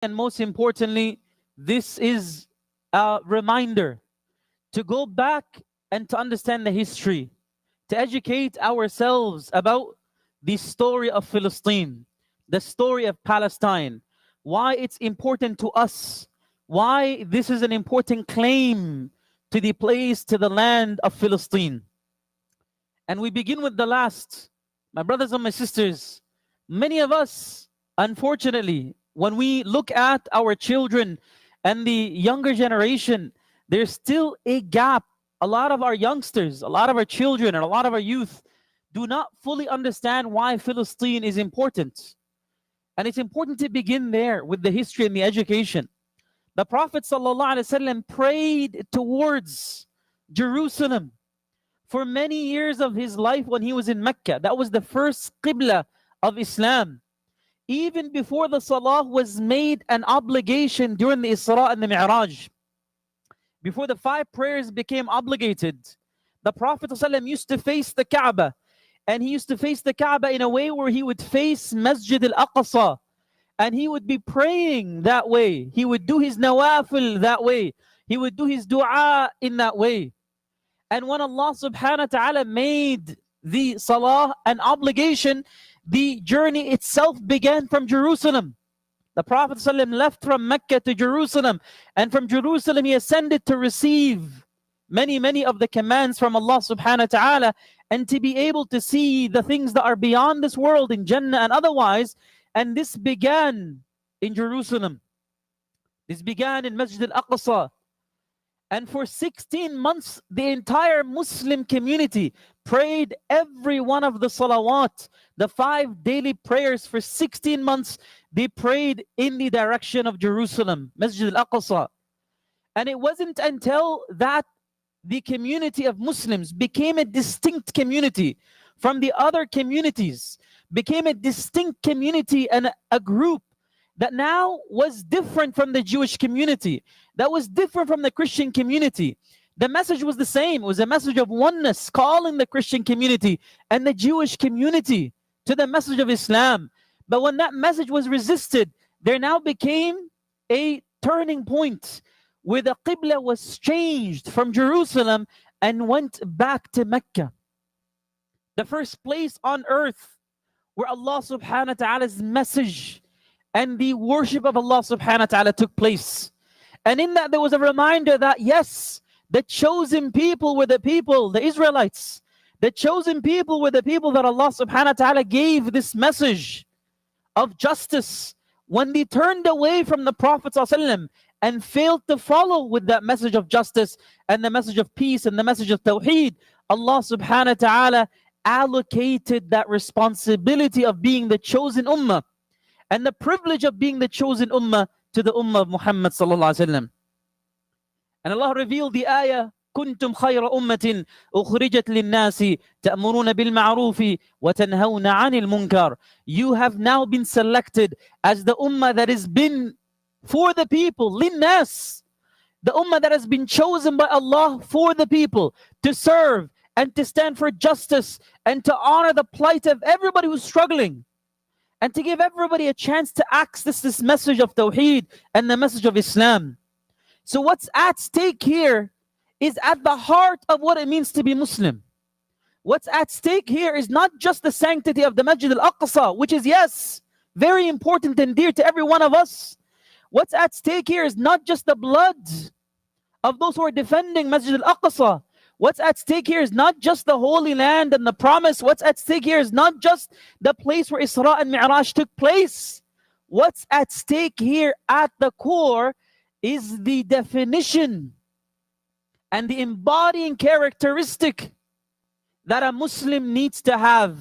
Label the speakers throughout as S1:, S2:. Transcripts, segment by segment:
S1: And most importantly, this is a reminder to go back and to understand the history, to educate ourselves about the story of Philistine, the story of Palestine, why it's important to us, why this is an important claim to the place, to the land of Philistine. And we begin with the last. My brothers and my sisters, many of us, unfortunately, when we look at our children and the younger generation, there's still a gap. A lot of our youngsters, a lot of our children, and a lot of our youth do not fully understand why Philistine is important. And it's important to begin there with the history and the education. The Prophet ﷺ prayed towards Jerusalem for many years of his life when he was in Mecca. That was the first qibla of Islam. Even before the salah was made an obligation during the Isra and the Mi'raj, before the 5 prayers became obligated, the Prophet ﷺ used to face the Kaaba. And he used to face the Kaaba in a way where he would face Masjid al-Aqsa. And he would be praying that way. He would do his nawafil that way. He would do his dua in that way. And when Allah subhanahu wa ta'ala made the salah an obligation, the journey itself began from Jerusalem. The Prophet ﷺ left from Mecca to Jerusalem. And from Jerusalem he ascended to receive many of the commands from Allah subhanahu wa ta'ala, and to be able to see the things that are beyond this world in Jannah and otherwise. And this began in Jerusalem. This began in Masjid al-Aqsa. And for 16 months, the entire Muslim community prayed every one of the salawat, the 5 daily prayers for 16 months. They prayed in the direction of Jerusalem, Masjid al-Aqsa. And it wasn't until that the community of Muslims became a distinct community from the other communities, became a distinct community and a group that now was different from the Jewish community, that was different from the Christian community. The message was the same. It was a message of oneness, calling the Christian community and the Jewish community to the message of Islam. But when that message was resisted, there now became a turning point where the Qibla was changed from Jerusalem and went back to Mecca. The first place on earth where Allah subhanahu wa ta'ala's message and the worship of Allah subhanahu wa ta'ala took place. And in that there was a reminder that yes, the chosen people were the people, the Israelites. The chosen people were the people that Allah subhanahu wa ta'ala gave this message of justice. When they turned away from the Prophet ﷺ and failed to follow with that message of justice and the message of peace and the message of Tawheed, Allah subhanahu wa ta'ala allocated that responsibility of being the chosen ummah and the privilege of being the chosen ummah to the ummah of Muhammad sallallahu alaihi wasallam. And Allah revealed the ayah, كنتم خير أمة أخرجت للناس تأمرون بالمعروف وتنهون عن المنكر. You have now been selected as the ummah that has been for the people, linnas, the ummah that has been chosen by Allah for the people, to serve and to stand for justice and to honor the plight of everybody who's struggling, and to give everybody a chance to access this message of Tawheed and the message of Islam. So what's at stake here is at the heart of what it means to be Muslim. What's at stake here is not just the sanctity of the Masjid al-Aqsa, which is, yes, very important and dear to every one of us. What's at stake here is not just the blood of those who are defending Masjid al-Aqsa. What's at stake here is not just the Holy Land and the promise. What's at stake here is not just the place where Isra and Mi'raj took place. What's at stake here at the core is the definition and the embodying characteristic that a Muslim needs to have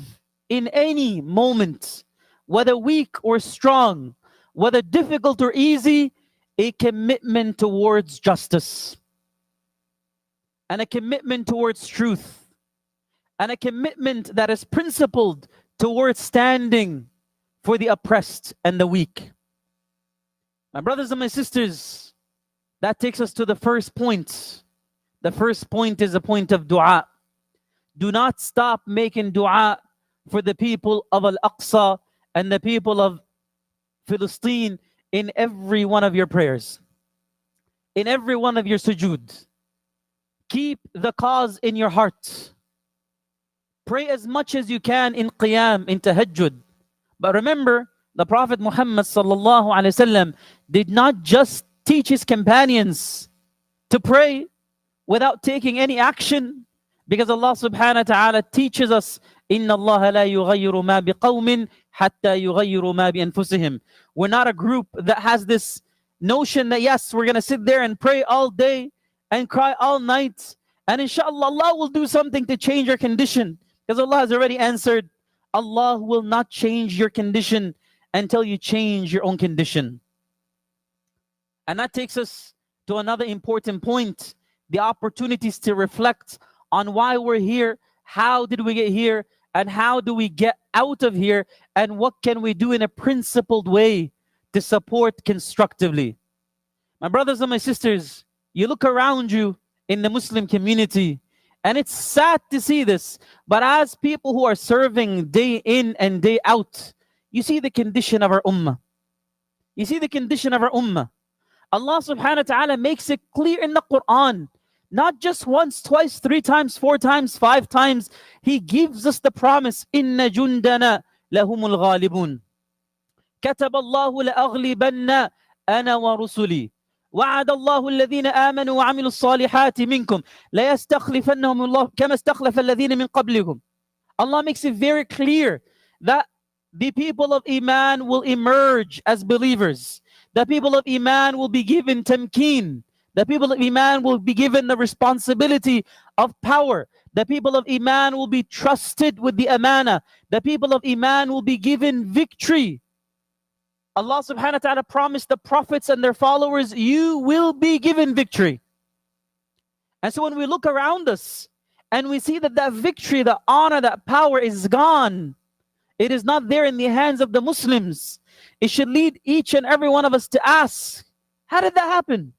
S1: in any moment, whether weak or strong, whether difficult or easy, a commitment towards justice, and a commitment towards truth, and a commitment that is principled towards standing for the oppressed and the weak. My brothers and my sisters, that takes us to the first point. The first point is a point of dua. Do not stop making dua for the people of Al-Aqsa and the people of Philistine in every one of your prayers, in every one of your sujood. Keep the cause in your heart. Pray as much as you can in qiyam, in tahajjud. But remember, the Prophet Muhammad sallallahu alaihi wasallam did not just teach his companions to pray without taking any action, because Allah subhanahu wa ta'ala teaches us, Inna Allah la yughayyiru ma biqawmin hatta yughayyiru ma bi anfusihim. We're not a group that has this notion that yes, we're gonna sit there and pray all day and cry all night, and inshallah Allah will do something to change your condition. Because Allah has already answered, Allah will not change your condition until you change your own condition. And that takes us to another important point, the opportunities to reflect on why we're here, how did we get here, and how do we get out of here, and what can we do in a principled way to support constructively. My brothers and my sisters, you look around you in the Muslim community, and it's sad to see this, but as people who are serving day in and day out, you see the condition of our ummah. You see the condition of our ummah. Allah subhanahu wa ta'ala makes it clear in the Quran, not just once, twice, 3 times, 4 times, 5 times. He gives us the promise, Inna jundana lahumul ghalibun. كتب الله لأغلبن أنا ورسلي وعد الله الذين آمنوا وعملوا الصالحات منكم لا يستخلفنهم الله كما استخلف الذين من قبلكم. Allah makes it very clear that the people of Iman will emerge as believers. The people of Iman will be given tamkeen. The people of Iman will be given the responsibility of power. The people of Iman will be trusted with the amana. The people of Iman will be given victory. Allah subhanahu wa ta'ala promised the prophets and their followers, you will be given victory. And so when we look around us and we see that that victory, that honor, that power is gone, it is not there in the hands of the Muslims, it should lead each and every one of us to ask, how did that happen?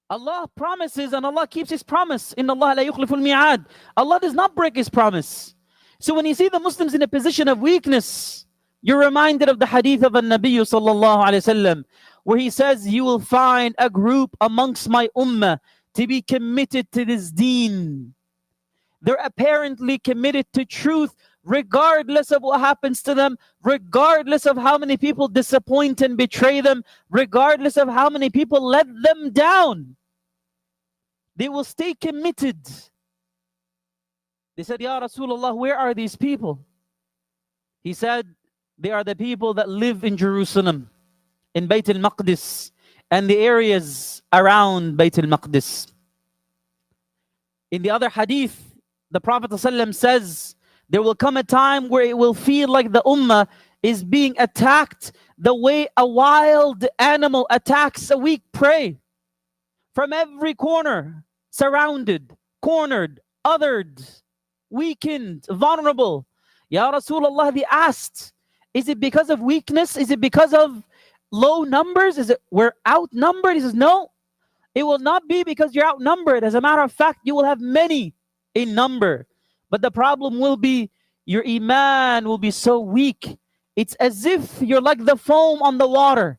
S1: Allah promises and Allah keeps His promise. Inna Allah la yukhliful mi'ad. Allah does not break His promise. So when you see the Muslims in a position of weakness, you're reminded of the hadith of An-Nabi sallallahu alayhi wasallam, where he says, you will find a group amongst my ummah to be committed to this deen. They're apparently committed to truth, regardless of what happens to them, regardless of how many people disappoint and betray them, regardless of how many people let them down. They will stay committed. They said, Ya Rasulullah, where are these people? He said, they are the people that live in Jerusalem, in Bayt al-Maqdis, and the areas around Bayt al-Maqdis. In the other hadith, the Prophet ﷺ says, there will come a time where it will feel like the ummah is being attacked the way a wild animal attacks a weak prey. From every corner, surrounded, cornered, othered, weakened, vulnerable. Ya Rasulullah, they asked, is it because of weakness? Is it because of low numbers? Is it we're outnumbered? He says, no, it will not be because you're outnumbered. As a matter of fact, you will have many in number. But the problem will be your iman will be so weak. It's as if you're like the foam on the water.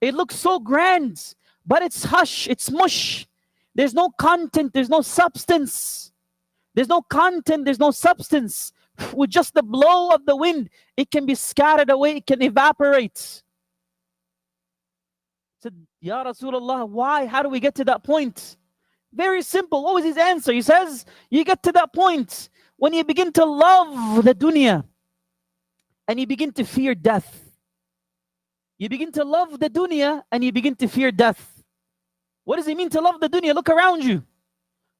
S1: It looks so grand, but it's hush, it's mush. There's no content, there's no substance. There's no content, there's no substance. With just the blow of the wind, it can be scattered away, it can evaporate. Said, Ya Rasulullah, why? How do we get to that point? Very simple. What was his answer? He says, you get to that point when you begin to love the dunya and you begin to fear death. You begin to love the dunya and you begin to fear death. What does it mean to love the dunya? Look around you.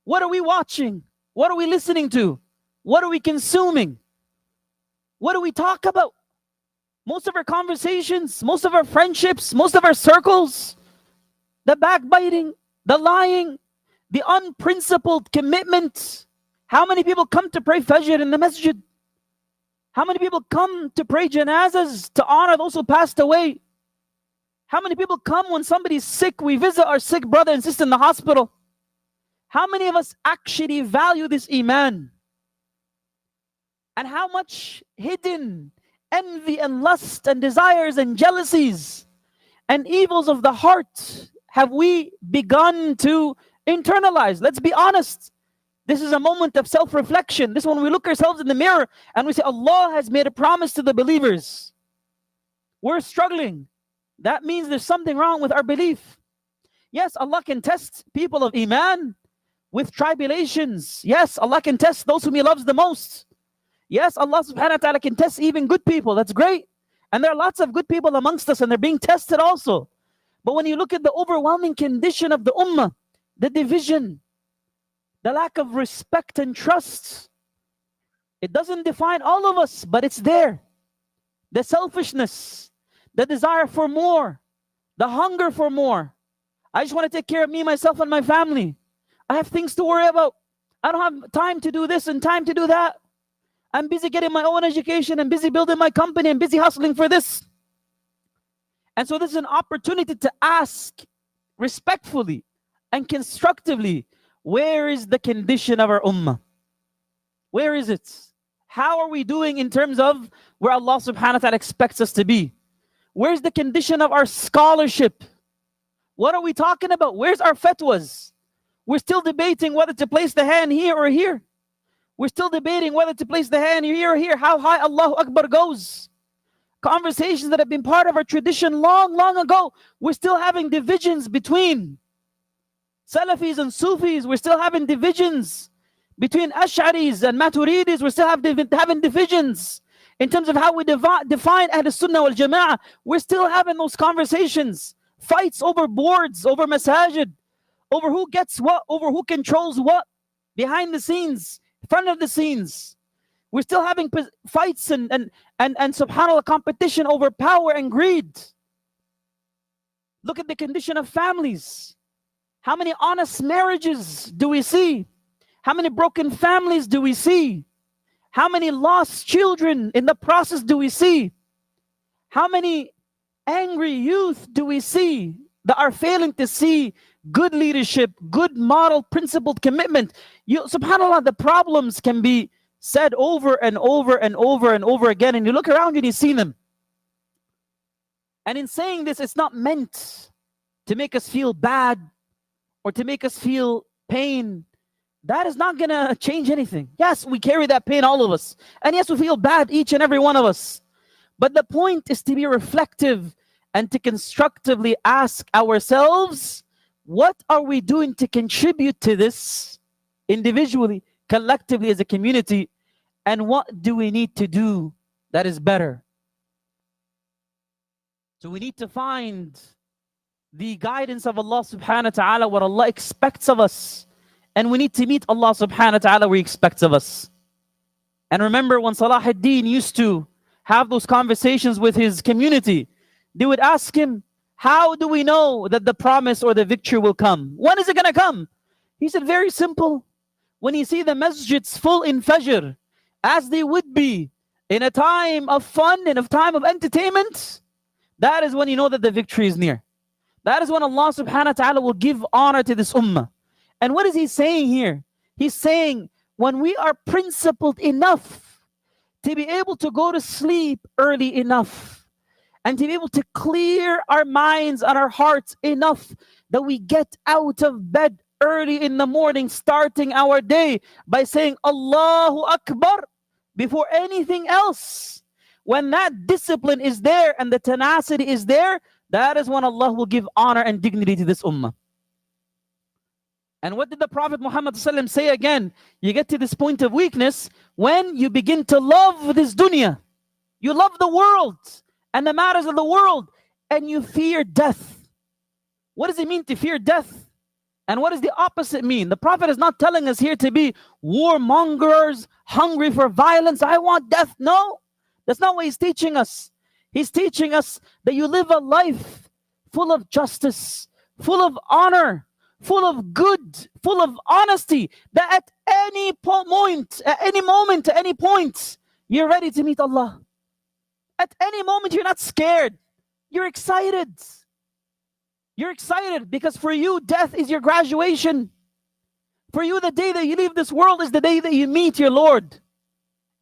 S1: What are we watching? What are we listening to? What are we consuming? What do we talk about? Most of our conversations, most of our friendships, most of our circles, the backbiting, the lying, the unprincipled commitment. How many people come to pray Fajr in the masjid? How many people come to pray janazas to honor those who passed away? How many people come when somebody's sick? We visit our sick brother and sister in the hospital. How many of us actually value this iman? And how much hidden envy and lust and desires and jealousies and evils of the heart have we begun to internalize? Let's be honest. This is a moment of self-reflection. This is when we look ourselves in the mirror and we say, Allah has made a promise to the believers. We're struggling. That means there's something wrong with our belief. Yes, Allah can test people of Iman with tribulations. Yes, Allah can test those whom He loves the most. Yes, Allah subhanahu wa ta'ala can test even good people. That's great. And there are lots of good people amongst us and they're being tested also. But when you look at the overwhelming condition of the ummah, the division, the lack of respect and trust, it doesn't define all of us, but it's there. The selfishness, the desire for more, the hunger for more. I just want to take care of me, myself, and my family. I have things to worry about. I don't have time to do this and time to do that. I'm busy getting my own education. I'm busy building my company. I'm busy hustling for this. And so this is an opportunity to ask respectfully and constructively, where is the condition of our ummah? Where is it? How are we doing in terms of where Allah subhanahu wa ta'ala expects us to be? Where's the condition of our scholarship? What are we talking about? Where's our fatwas? We're still debating whether to place the hand here or here. We're still debating whether to place the hand here or here, how high Allahu Akbar goes. Conversations that have been part of our tradition long, long ago. We're still having divisions between Salafis and Sufis. We're still having divisions between Ash'aris and Maturidis. We're still having divisions in terms of how we define Ahl Sunnah wal Jama'ah. We're still having those conversations. Fights over boards, over masajid, over who gets what, over who controls what, behind the scenes, front of the scenes. We're still having fights and subhanAllah, competition over power and greed. Look at the condition of families. How many honest marriages do we see? How many broken families do we see? How many lost children in the process do we see? How many angry youth do we see that are failing to see good leadership, good model, principled commitment? SubhanAllah, the problems can be said over and over and over and over again, and you look around you and you see them. And in saying this, it's not meant to make us feel bad or to make us feel pain. That is not going to change anything. Yes, we carry that pain, all of us. And yes, we feel bad, each and every one of us. But the point is to be reflective and to constructively ask ourselves, what are we doing to contribute to this individually, collectively as a community, and what do we need to do that is better? So we need to find the guidance of Allah subhanahu wa ta'ala, what Allah expects of us. And we need to meet Allah subhanahu wa ta'ala where He expects of us. And remember when Salah ad-Din used to have those conversations with his community, they would ask him, how do we know that the promise or the victory will come? When is it going to come? He said, very simple. When you see the masjids full in Fajr, as they would be in a time of fun and a time of entertainment, that is when you know that the victory is near. That is when Allah subhanahu wa ta'ala will give honor to this ummah. And what is He saying here? He's saying, when we are principled enough to be able to go to sleep early enough, and to be able to clear our minds and our hearts enough that we get out of bed early in the morning, starting our day by saying Allahu Akbar before anything else. When that discipline is there and the tenacity is there, that is when Allah will give honor and dignity to this ummah. And what did the Prophet Muhammad ﷺ say again? You get to this point of weakness when you begin to love this dunya. You love the world and the matters of the world, and you fear death. What does it mean to fear death? And what does the opposite mean? The Prophet is not telling us here to be warmongers, hungry for violence. I want death. No, that's not what He's teaching us. He's teaching us that you live a life full of justice, full of honor, full of good, full of honesty, that at any moment, at any point, you're ready to meet Allah. At any moment, you're not scared. You're excited. You're excited because for you, death is your graduation. For you, the day that you leave this world is the day that you meet your Lord.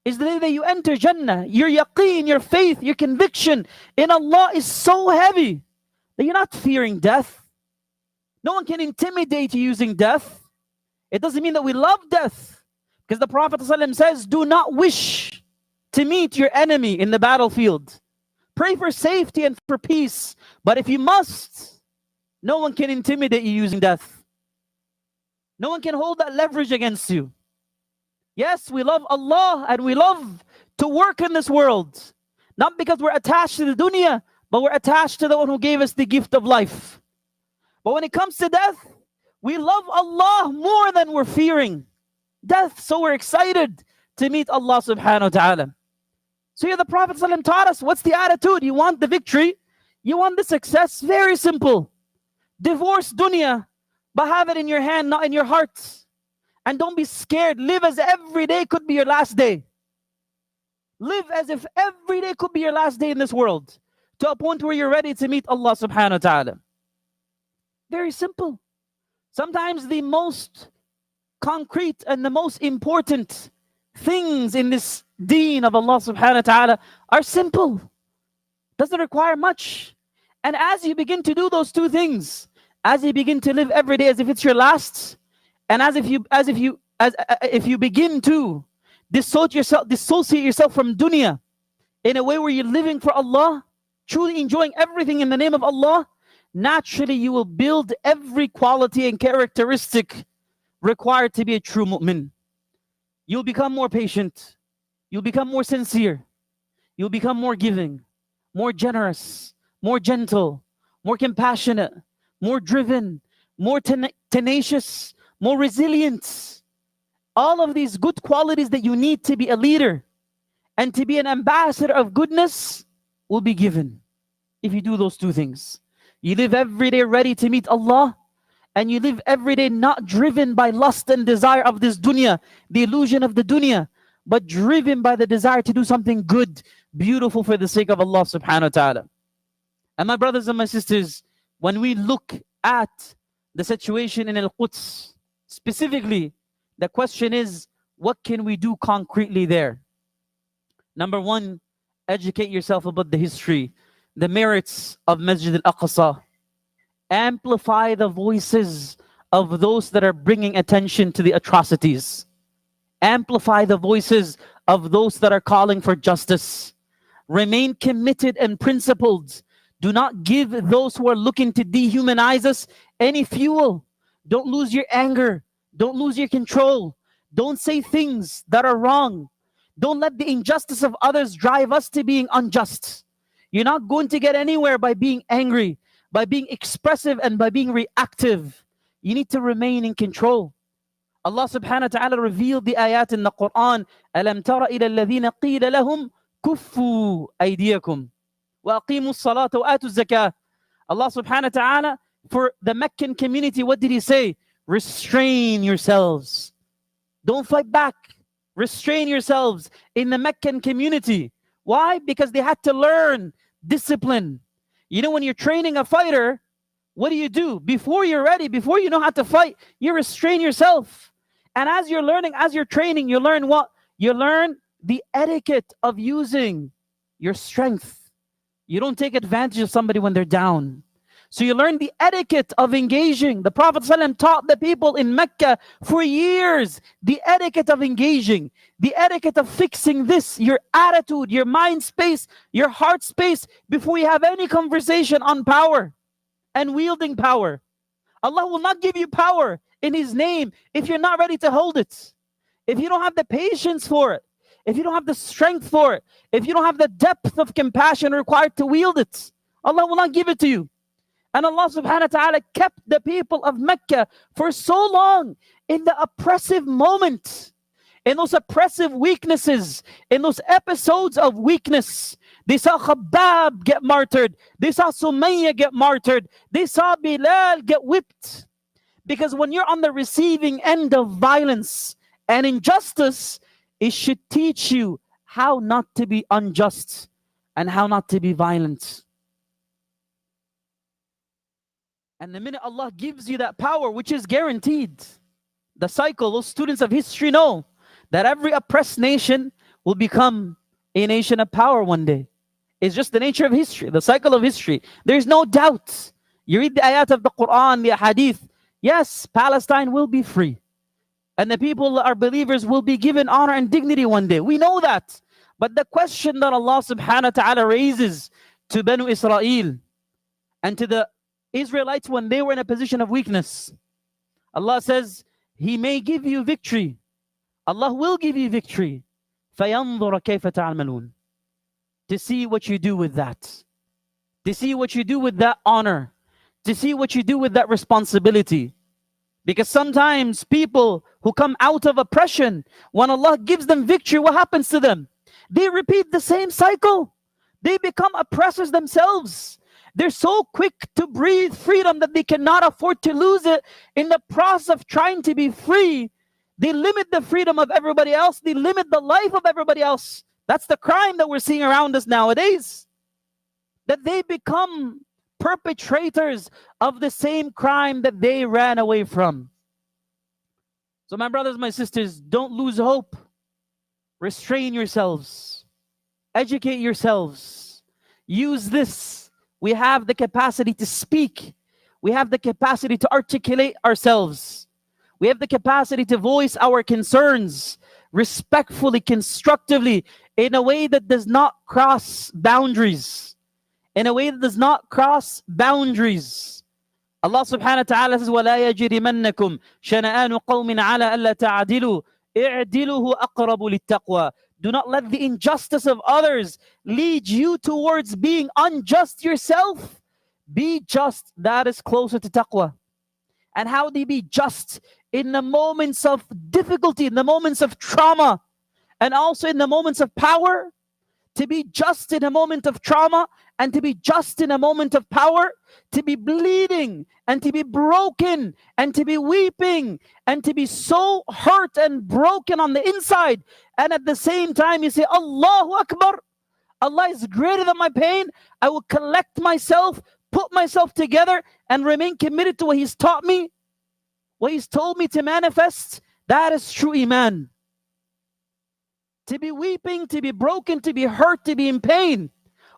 S1: is the day that you enter Jannah. Your yaqeen, your faith, your conviction in Allah is so heavy that you're not fearing death. No one can intimidate you using death. It doesn't mean that we love death, because the Prophet ﷺ says, do not wish to meet your enemy in the battlefield. Pray for safety and for peace. But if you must, no one can intimidate you using death. No one can hold that leverage against you. Yes, we love Allah and we love to work in this world. Not because we're attached to the dunya, but we're attached to the one who gave us the gift of life. But when it comes to death, we love Allah more than we're fearing death. So we're excited to meet Allah subhanahu wa ta'ala. So here the Prophet ﷺ taught us, what's the attitude? You want the victory? You want the success? Very simple. Divorce dunya, but have it in your hand, not in your heart. And don't be scared. Live as every day could be your last day. Live as if every day could be your last day in this world, to a point where you're ready to meet Allah subhanahu wa ta'ala. Very simple. Sometimes the most concrete and the most important things in this deen of Allah subhanahu wa ta'ala are simple. Doesn't require much. And as you begin to do those two things, as you begin to live every day as if it's your last, and as if you begin to dissociate yourself from dunya in a way where you're living for Allah, truly enjoying everything in the name of Allah, naturally you will build every quality and characteristic required to be a true mu'min. You'll become more patient. You'll become more sincere. You'll become more giving, more generous, more gentle, more compassionate, more driven, more tenacious, more resilient. All of these good qualities that you need to be a leader and to be an ambassador of goodness will be given if you do those two things. You live every day ready to meet Allah, and you live every day not driven by lust and desire of this dunya, the illusion of the dunya, but driven by the desire to do something good, beautiful for the sake of Allah subhanahu wa ta'ala. And my brothers and my sisters, when we look at the situation in Al-Quds, specifically, the question is, what can we do concretely there? Number one, educate yourself about the history, the merits of Masjid al-Aqsa. Amplify the voices of those that are bringing attention to the atrocities. Amplify the voices of those that are calling for justice. Remain committed and principled. Do not give those who are looking to dehumanize us any fuel. Don't lose your anger. Don't lose your control. Don't say things that are wrong. Don't let the injustice of others drive us to being unjust. You're not going to get anywhere by being angry, by being expressive, and by being reactive. You need to remain in control. Allah subhanahu wa ta'ala revealed the ayat in the Quran. أَلَمْ تَرَ إِلَى الَّذِينَ قِيلَ لَهُمْ كُفُّوا أَيْدِيَكُمْ وَأَقِيمُوا الصَّلَاةَ وَآتُوا الزَّكَاةَ. Allah subhanahu wa ta'ala, for the Meccan community, what did He say? Restrain yourselves. Don't fight back. Restrain yourselves in the Meccan community. Why? Because they had to learn discipline. You know, when you're training a fighter, what do? Before you're ready, before you know how to fight, you restrain yourself. And as you're learning, as you're training, you learn what? You learn the etiquette of using your strength. You don't take advantage of somebody when they're down. So you learn the etiquette of engaging. The Prophet ﷺ taught the people in Mecca for years the etiquette of engaging, the etiquette of fixing this, your attitude, your mind space, your heart space, before you have any conversation on power and wielding power. Allah will not give you power in His name if you're not ready to hold it. If you don't have the patience for it, if you don't have the strength for it, if you don't have the depth of compassion required to wield it, Allah will not give it to you. And Allah subhanahu wa ta'ala kept the people of Mecca for so long in the oppressive moment, in those oppressive weaknesses, in those episodes of weakness. They saw Khabbab get martyred. They saw Sumayya get martyred. They saw Bilal get whipped. Because when you're on the receiving end of violence and injustice, it should teach you how not to be unjust and how not to be violent. And the minute Allah gives you that power, which is guaranteed, the cycle, those students of history know that every oppressed nation, will become a nation of power one day. It's just the nature of history, the cycle of history. There's no doubt. You read the ayat of the Quran, the hadith. Yes, Palestine will be free. And the people that are believers will be given honor and dignity one day. We know that. But the question that Allah subhanahu wa ta'ala raises to Banu Israel and to the Israelites when they were in a position of weakness, Allah says, He may give you victory. Allah will give you victory. فَيَنْظُرَ كَيْفَ تَعْمَلُونَ. To see what you do with that. To see what you do with that honor. To see what you do with that responsibility. Because sometimes people who come out of oppression, when Allah gives them victory, what happens to them? They repeat the same cycle. They become oppressors themselves. They're so quick to breathe freedom that they cannot afford to lose it. In the process of trying to be free, they limit the freedom of everybody else. They limit the life of everybody else. That's the crime that we're seeing around us nowadays. That they become perpetrators of the same crime that they ran away from. So my brothers, my sisters, don't lose hope. Restrain yourselves. Educate yourselves. Use this. We have the capacity to speak. We have the capacity to articulate ourselves. We have the capacity to voice our concerns respectfully, constructively, in a way that does not cross boundaries. In a way that does not cross boundaries. Allah subhanahu wa ta'ala says, وَلَا يَجْرِمَنَّكُمْ شَنَآنُ قَوْمٍ عَلَىٰ أَلَّا تَعْدِلُوا اعْدِلُوا أَقْرَبُ لِلتَّقْوَى. Do not let the injustice of others lead you towards being unjust yourself. Be just. That is closer to taqwa. And how do you be just? In the moments of difficulty, in the moments of trauma, and also in the moments of power. To be just in a moment of trauma and to be just in a moment of power, to be bleeding and to be broken and to be weeping and to be so hurt and broken on the inside, and at the same time you say, Allahu Akbar, Allah is greater than my pain. I will collect myself, put myself together and remain committed to what He's taught me, what He's told me to manifest. That is true Iman. To be weeping, to be broken, to be hurt, to be in pain,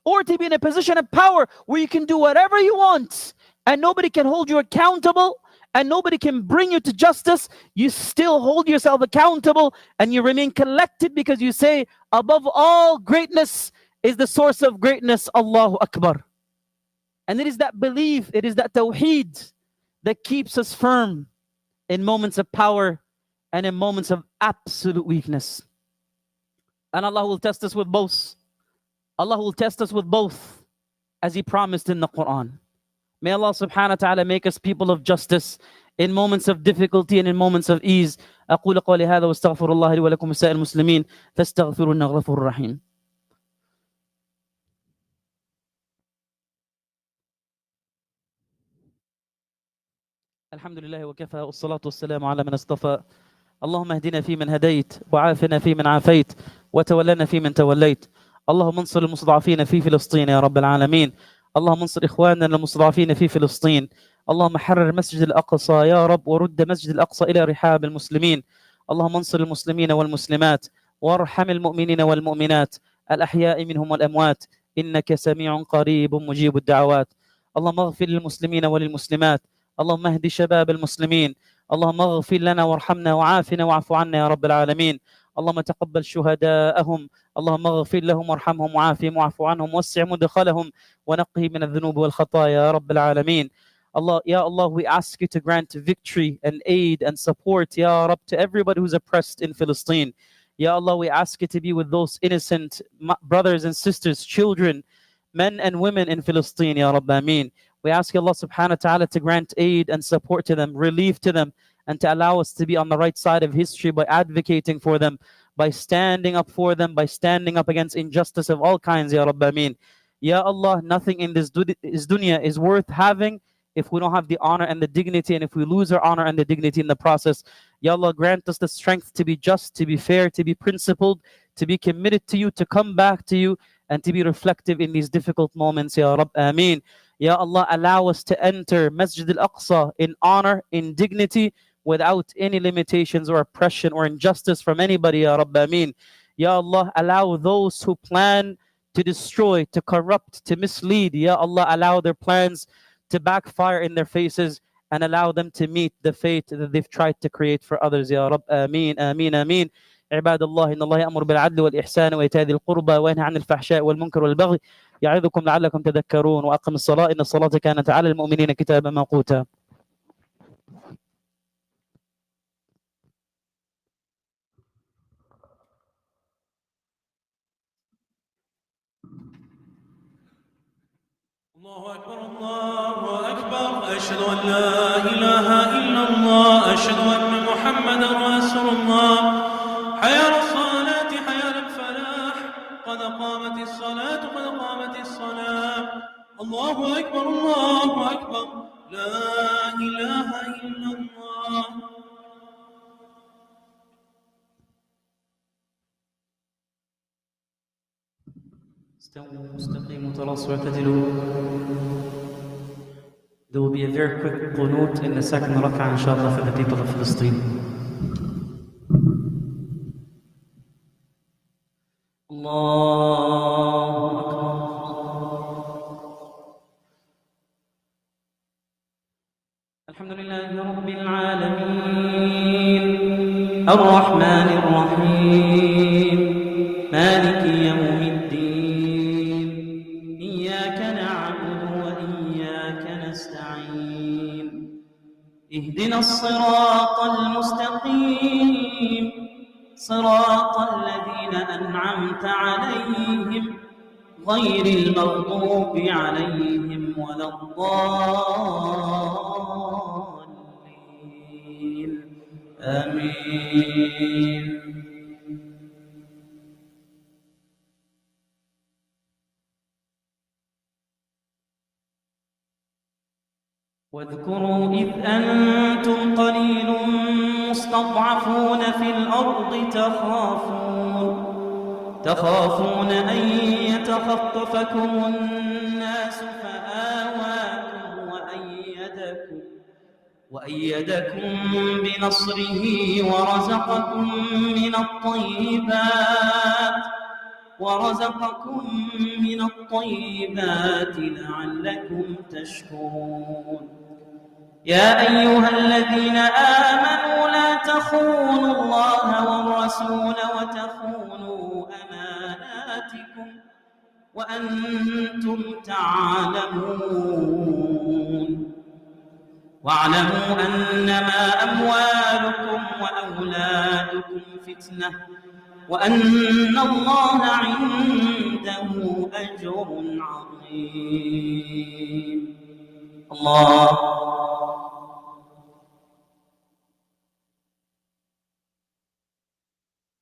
S1: or to be in a position of power where you can do whatever you want and nobody can hold you accountable and nobody can bring you to justice. You still hold yourself accountable and you remain collected because you say, above all greatness is the source of greatness, Allahu Akbar. And it is that belief, it is that tawheed that keeps us firm in moments of power and in moments of absolute weakness. And Allah will test us with both. Allah will test us with both, as He promised in the Quran. May Allah subhanahu wa ta'ala make us people of justice in moments of difficulty and in moments of ease. أقول قولي هذا واستغفر الله لي ولكم ولسائر المسلمين فاستغفروا إنه غفور رحيم. الحمد لله وكفى والصلاة والسلام على من اصطفى. اللهم اهدنا فيمن هديت وعافنا فيمن عافيت وتولنا فيمن توليت. اللهم انصر المستضعفين في فلسطين يا رب العالمين. اللهم انصر إخواننا المستضعفين في فلسطين. اللهم حرر مسجد الأقصى يا رب ورد مسجد الأقصى إلى رحاب المسلمين. اللهم انصر المسلمين والمسلمات وارحم المؤمنين والمؤمنات الأحياء منهم والأموات إنك سميع قريب مجيب الدعوات. اللهم اغفر للمسلمين وللمسلمات. اللهم اهد شباب المسلمين. اللهم اغفر لنا وارحمنا وعافنا واعف عنا يا رب العالمين. اللهم تقبل شهداءهم. اللهم اغفر لهم وارحمهم وعافهم واعف عنهم وسع مدخلهم ونقهم من الذنوب والخطايا يا رب العالمين. Allah, Ya Allah, we ask you to grant victory and aid and support, Ya Rab, to everybody who's oppressed in Palestine. Ya Allah, we ask you to be with those innocent brothers and sisters, children, men and women in Palestine, Ya Rab, Ameen. We ask Allah subhanahu wa ta'ala to grant aid and support to them, relief to them, and to allow us to be on the right side of history by advocating for them, by standing up for them, by standing up against injustice of all kinds, Ya Rabbi Ameen. Ya Allah, nothing in this dunya is worth having if we don't have the honor and the dignity, and if we lose our honor and the dignity in the process. Ya Allah, grant us the strength to be just, to be fair, to be principled, to be committed to you, to come back to you, and to be reflective in these difficult moments, Ya Rabb. Ameen. Ya Allah, allow us to enter Masjid al-Aqsa in honor, in dignity, without any limitations or oppression or injustice from anybody, Ya Rabb. Ameen. Ya Allah, allow those who plan to destroy, to corrupt, to mislead, Ya Allah, allow their plans to backfire in their faces and allow them to meet the fate that they've tried to create for others. Ya Rabb, Ameen, Ameen, Ameen. عباد الله إن الله يأمر بالعدل والإحسان وإيتاء ذي القربى وينهى عن الفحشاء والمنكر والبغي يعظكم لعلكم تذكرون وأقم الصلاة إن الصلاة كانت على المؤمنين كتابا موقوتا.
S2: الله أكبر الله أكبر أشهد أن لا إله إلا الله أشهد أن محمدا رسول الله حي على الصلاة حي على الفلاح قد قامت الصلاة قد قامت الصلاة الله أكبر الله أكبر لا إله إلا الله.
S1: استووا استقيموا تراصوا اعتدلوا. There will be a very quick qunut in the second rak'ah, inshallah, for the people of Palestine. Allahu Akbar. Alhamdulillahi Rabbil Alameen Ar-Rahman Ar-Rahim Maliki Yawmiddin Iyyaka na'budu wa iyyaka nasta'in Ihdina as-siratal mustaqim Siratal ladhina an'amta 'alayhim غير المغضوب عليهم ولا الضالين آمين. واذكروا إذ أنتم قليل مستضعفون في الأرض تخافون أن يتخطفكم الناس فآواكم وأيدكم بنصره ورزقكم من الطيبات لعلكم تشكرون. يا أيها الذين آمنوا لا تخونوا الله والرسول وتخونوا أماناتكم وأنتم تعلمون. واعلموا أنما أموالكم وأولادكم فتنة وأن الله عنده أجر عظيم. الله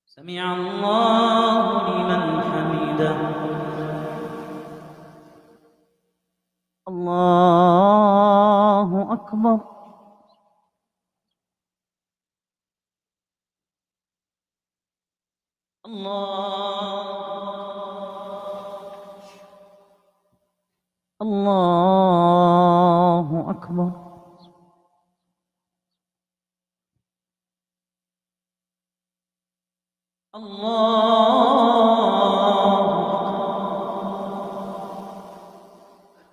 S1: سمع الله لمن حمده. الله أكبر. الله أكبر.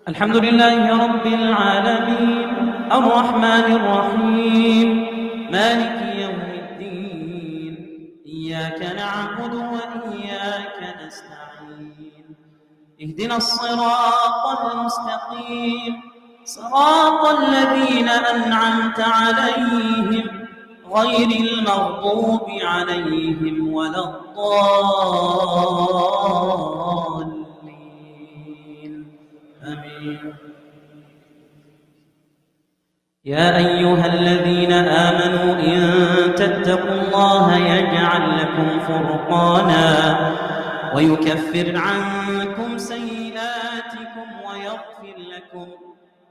S1: الحمد لله رب العالمين الرحمن الرحيم مالك يوم الدين إياك نعبد وإياك نستعين اهدنا الصراط المستقيم صراط الذين أنعمت عليهم غير المغضوب عليهم ولا الضالين آمين. يا أيها الذين آمنوا إن تتقوا الله يجعل لكم فرقانا ويكفر عنكم سيئاتكم ويغفر لكم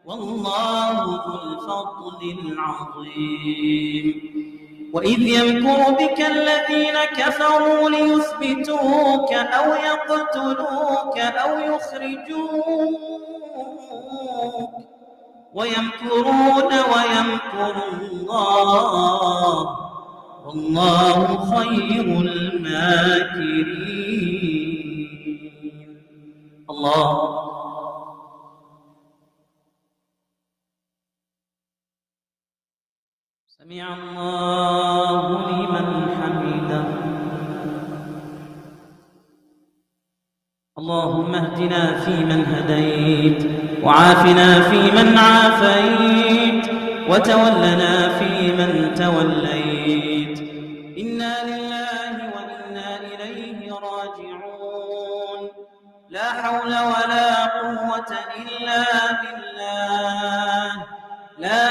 S1: والله ذو الفضل العظيم. وإذ يمكر بك الذين كفروا ليثبتوك أو يقتلوك أو يخرجوك ويمكرون ويمكر الله
S2: والله خير الماكرين. الله. سمع الله لمن حمده. اللهم اهدنا فيمن هديت، وعافنا فيمن عافيت، وتولنا فيمن توليت. إنا لله وإنا إليه راجعون. لا حول ولا قوة إلا بالله. لا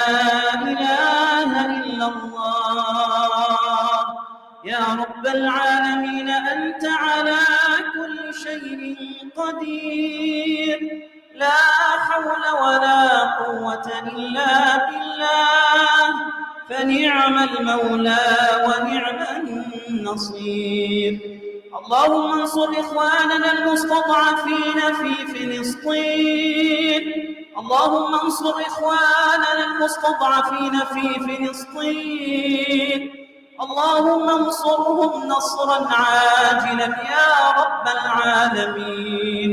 S2: إله إلا الله. يا رب العالمين أنت على كل شيء قدير. لا حول ولا قوة إلا بالله. فنعم المولى ونعم النصير. اللهم انصر إخواننا المستضعفين في فلسطين. اللهم انصر إخواننا المستضعفين في فلسطين. اللهم انصرهم نصرا عاجلا يا رب العالمين.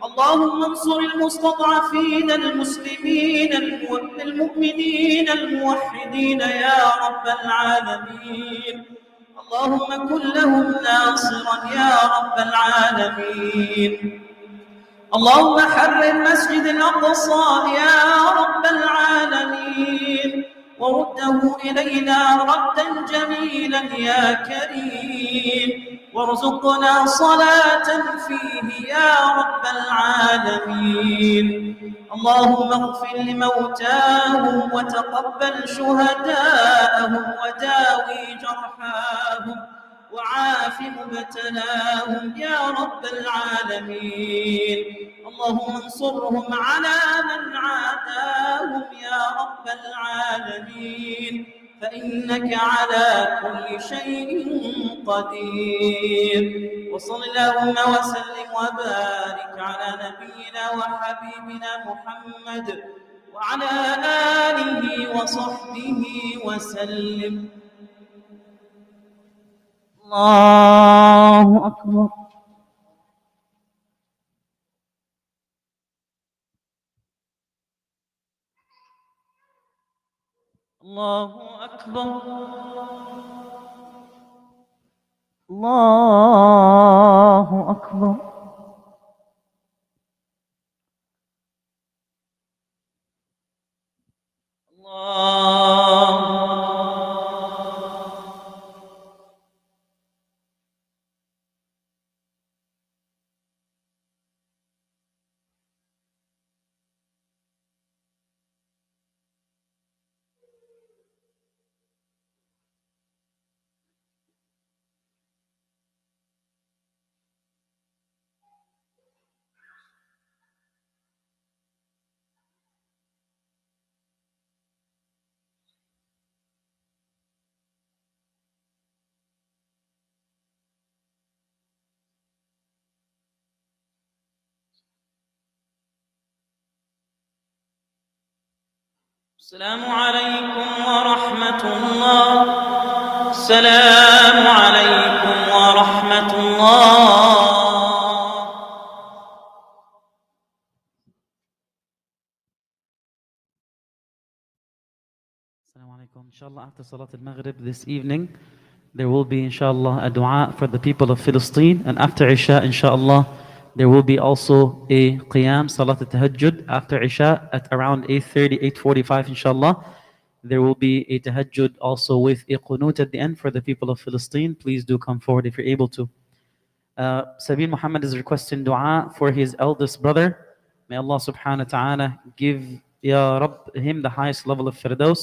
S2: اللهم انصر المستضعفين المسلمين المؤمنين الموحدين يا رب العالمين. اللهم كن لهم ناصرا يا رب العالمين. اللهم حرر مسجد الأقصى يا رب العالمين، ورده إلينا ردا جميلا يا كريم، وارزقنا صلاة فيه يا رب العالمين. اللهم اغفر لموتاهم وتقبل شهداءهم وداوي جرحاهم وعاف مبتلاهم يا رب العالمين. اللهم انصرهم على من عاداهم يا رب العالمين، فإنك على كل شيء قدير. وصل اللهم وسلم وبارك على نبينا وحبيبنا محمد وعلى آله وصحبه وسلم. الله أكبر. الله أكبر. الله أكبر. السلام عليكم ورحمة الله. السلام عليكم ورحمة الله.
S1: Assalamu alaikum. Inshallah, after Salat al-Maghrib this evening, there will be, inshallah, a dua for the people of Philistine. And after Isha, inshallah, there will be also a Qiyam, Salat al-Tahajjud after Isha at around 8:30, 8:45, inshallah. There will be a Tahajjud also with a Qunut at the end for the people of Philistine. Please do come forward if you're able to. Sabine Muhammad is requesting dua for his eldest brother. May Allah subhanahu wa ta'ala give, Ya Rabb, him the highest level of Firdaus.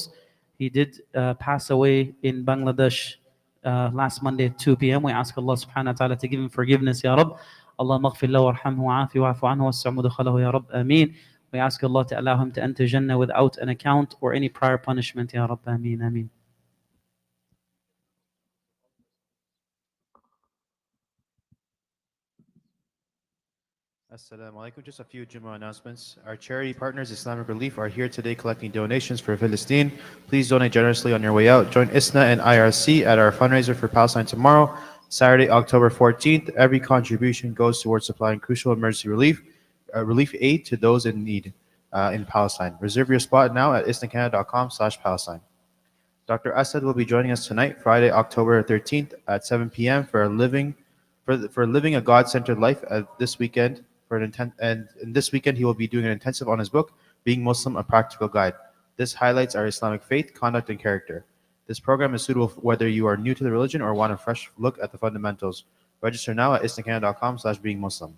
S1: He did pass away in Bangladesh last Monday at 2 p.m. We ask Allah subhanahu wa ta'ala to give him forgiveness, Ya Rabb. Allah maghfir lahu warhamhu wa'afi wa'afu anhu was'amu dakhalahu, Ya Rabb. Ameen. We ask Allah to allow him to enter Jannah without an account or any prior punishment, Ya Rabb. Ameen. Ameen.
S3: Assalamu alaikum. Just a few Jummah announcements. Our charity partners, Islamic Relief, are here today collecting donations for Palestine. Please donate generously on your way out. Join ISNA and IRC at our fundraiser for Palestine tomorrow, Saturday, October 14th. Every contribution goes towards supplying crucial emergency relief aid to those in need in Palestine. Reserve your spot now at isnacanada.com/Palestine. Dr. Asad will be joining us tonight, Friday, October 13th at 7 p.m. for living a God-centered life this weekend. And this weekend he will be doing an intensive on his book, Being Muslim: A Practical Guide. This highlights our Islamic faith, conduct, and character. This program is suitable whether you are new to the religion or want a fresh look at the fundamentals. Register now at isnacanada.com/being Muslim.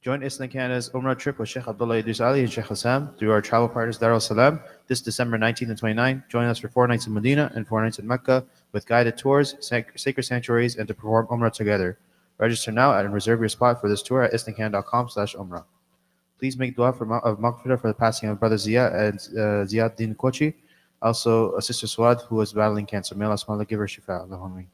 S3: Join Islam Canada's Umrah trip with Sheikh Abdullah Idris Ali and Sheikh Hosam through our travel partners Dar es Salaam this December 19th and 29th. Join us for 4 nights in Medina and 4 nights in Mecca with guided tours, sacred sanctuaries, and to perform Umrah together. Register now and reserve your spot for this tour at islamcanada.com/Umrah. Please make dua of maghfirah for the passing of Brother Zia and Ziad Din Kochi, also Sister Swad, who is battling cancer. May Allah subhanahu wa ta'ala give her shifa. Allahumma.